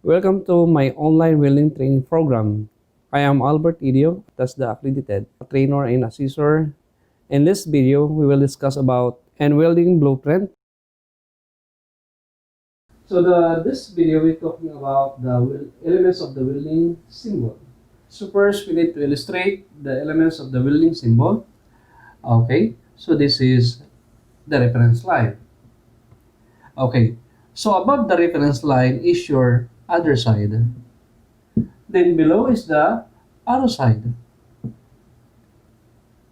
Welcome to my online welding training program. I am Albert Idio, that's the accredited trainer and assessor. In this video, we will discuss about an welding blueprint. This video we're talking about the elements of the welding symbol. So first, we need to illustrate the elements of the welding symbol. Okay, so this is the reference line. Okay, so above the reference line is your other side. Then below is the arrow side.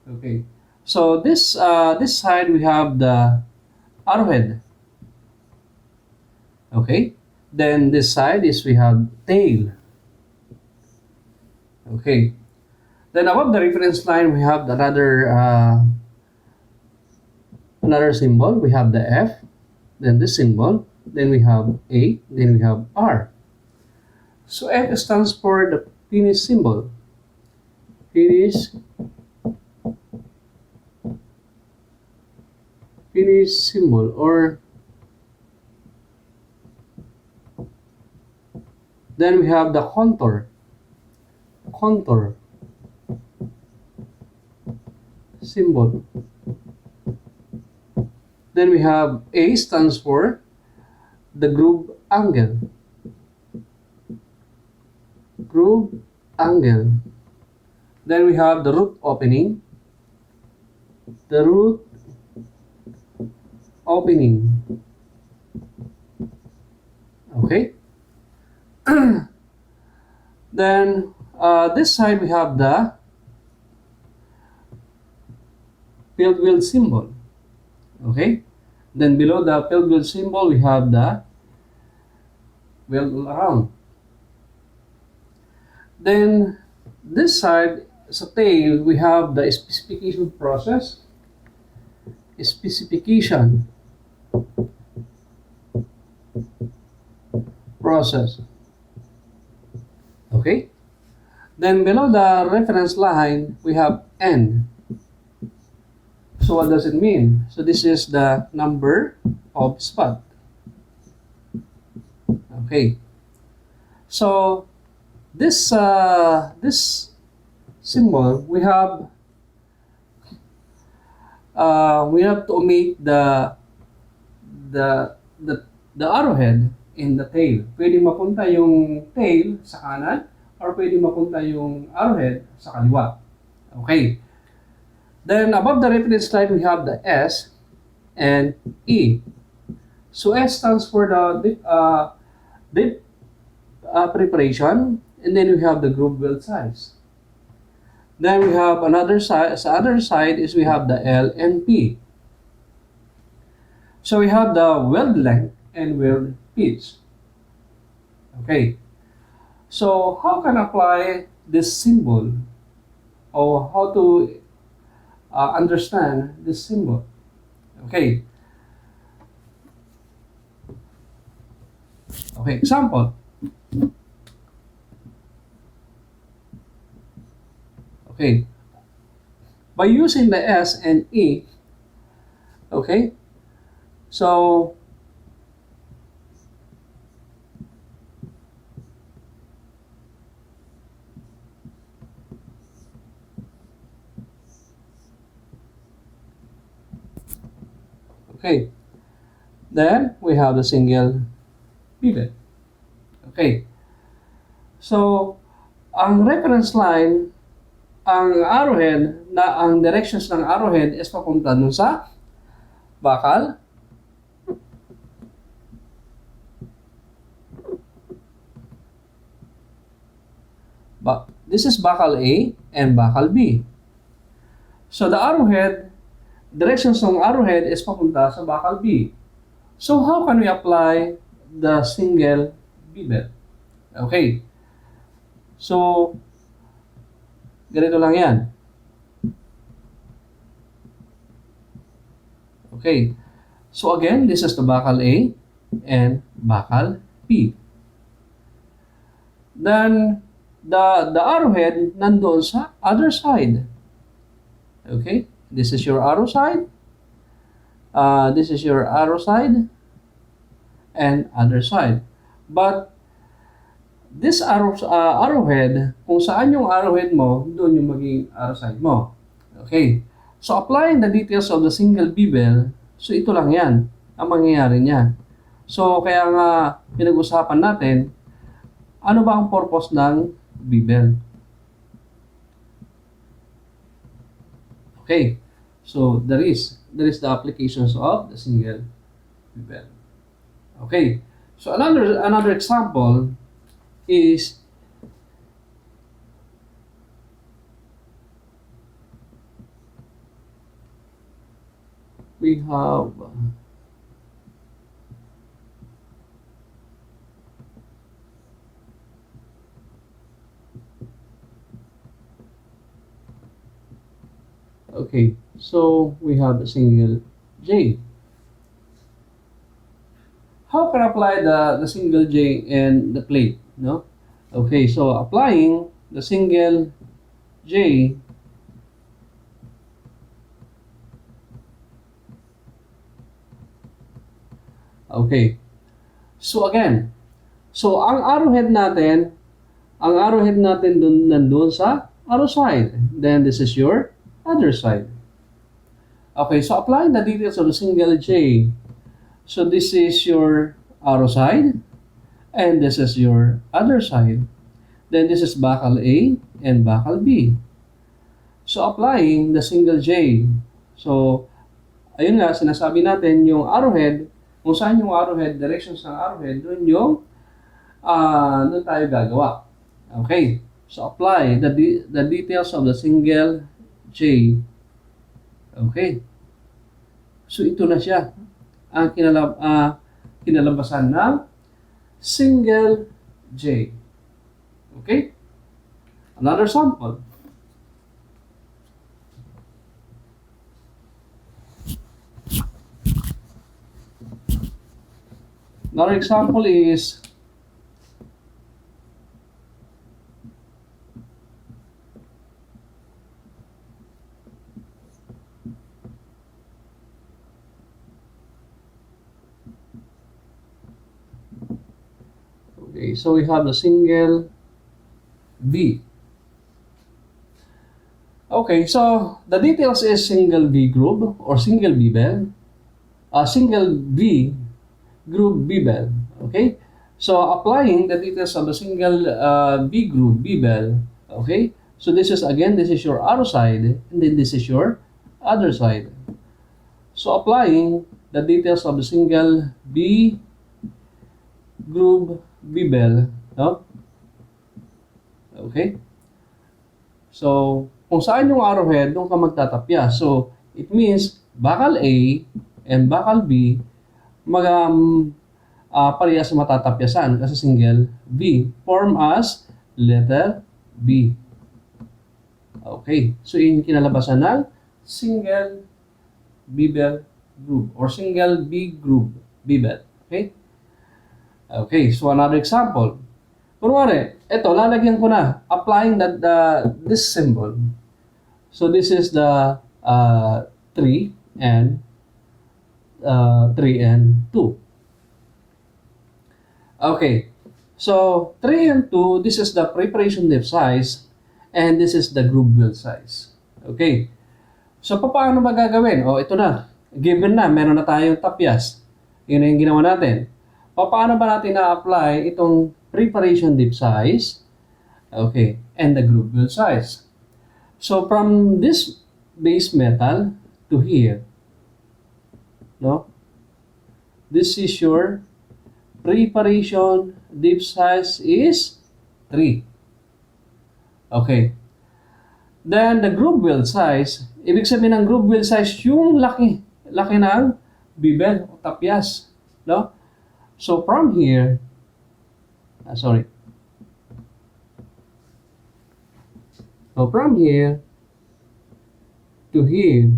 Okay, so this side we have the arrowhead. Okay, then this side is we have tail. Okay, then above the reference line we have another symbol. We have the F, then this symbol, then we have A, then we have R. So F stands for the finish symbol. Finish symbol, or then we have the contour symbol. Then we have A stands for the groove angle. Then we have the root opening. Okay. Then this side we have the field weld symbol. Okay. Then below the field weld symbol we have the weld all around. Then this side sa tail we have the specification process. Okay. Then below the reference line we have N. So what does it mean? So this is the number of spot. Okay. So this symbol we have to omit the arrowhead in the tail. Pwede mapunta yung tail sa kanan or pwede mapunta yung arrowhead sa kaliwa. Okay. Then above the reference line we have the S and E. So S stands for the deep preparation, and then we have the groove weld size. Then we have another side. The other side is we have the L and P. So we have the weld length and weld pitch. Okay. So how can I apply this symbol, or how to understand this symbol? Okay. Okay. Example. Okay. By using the S and E, okay, so okay, then we have the single pivot. Okay, so ang reference line, ang arrowhead, ang directions ng arrowhead is papunta dun sa bakal. This is bakal A and bakal B. So the arrowhead, directions ng arrowhead is papunta sa bakal B. So how can we apply the single pivot? Okay. So ganito lang yan. Okay. So again, this is the bakal A and bakal P. Then the arrowhead nandoon sa other side. Okay. This is your arrow side. And other side. But arrowhead, kung saan yung arrowhead mo, doon yung maging arrow side mo. Okay. So, applying the details of the single bevel, so ito lang yan, ang mangyayari niyan. So, kaya nga, pinag-usapan natin, ano ba ang purpose ng bevel? Okay. So, there is the applications of the single bevel. Okay. So, another example is we have okay, so we have a single J. How can I apply the single J in the plate? No? Okay, so applying the single J, okay. So again, so ang arrowhead natin dun, nandun sa arrow side. Then this is your other side. Okay, so applying the details of the single J. So this is your arrow side, and this is your other side. Then this is buckle A and buckle B. So applying the single J. So, ayun nga, sinasabi natin yung arrowhead, kung saan yung arrowhead, directions ng arrowhead, doon yung doon tayo gagawa. Okay. So apply the details of the single J. Okay. So ito na siya ang kinalabasan ng single J. Okay? Another sample. Another example is okay, so we have the single V. Okay, so the details is single V groove or single bevel, single V groove bevel. Okay, so applying the details of the single V groove bevel. Okay, so this is your arrow side, and then this is your other side. So applying the details of the single V groove bevel, no? Okay? So, kung saan yung arrowhead, doon ka magtatapya. So, it means, buckle A and buckle B, parehas matatapyasan kasi single B. Form as letter B. Okay. So, yun kinalabasan ng single bevel groove or single B groove bevel. Okay? Okay. So, another example. Kunwari, eto, lalagyan ko na, applying this symbol. So, this is the 3 and 2. Okay. So, 3 and 2, this is the preparation depth size, and this is the groove weld size. Okay. So, paano ba gagawin? O, ito na. Given na, meron na tayong tapyas. Yun na yung ginawa natin. Paano ba natin na-apply itong preparation depth size, okay, and the groove weld size? So from this base metal to here, no, this is your preparation depth size is 3. Okay. Then the groove weld size, ibig sabihin ng groove weld size yung laki ng bevel o tapyas, no? So from here, so from here to here,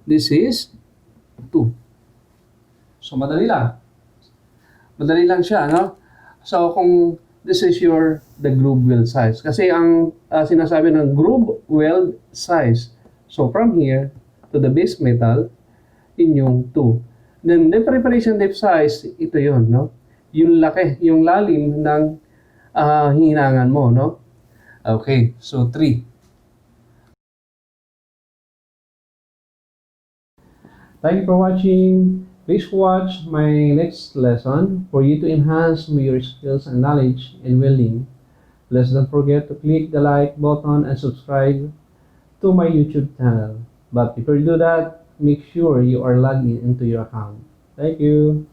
this is 2. So madali lang. Madali lang siya, no? So kung this is the groove weld size. Kasi ang sinasabi ng groove weld size. So from here to the base metal, yun yung 2. Then the preparation depth size, ito yon, no? yung laki, yung lalim ng hinangan mo, no? Okay, so 3. Thank you for watching. Please watch my next lesson for you to enhance your skills and knowledge in welding. Please don't forget to click the like button and subscribe to my YouTube channel. But before you do that, make sure you are logged in into your account. Thank you.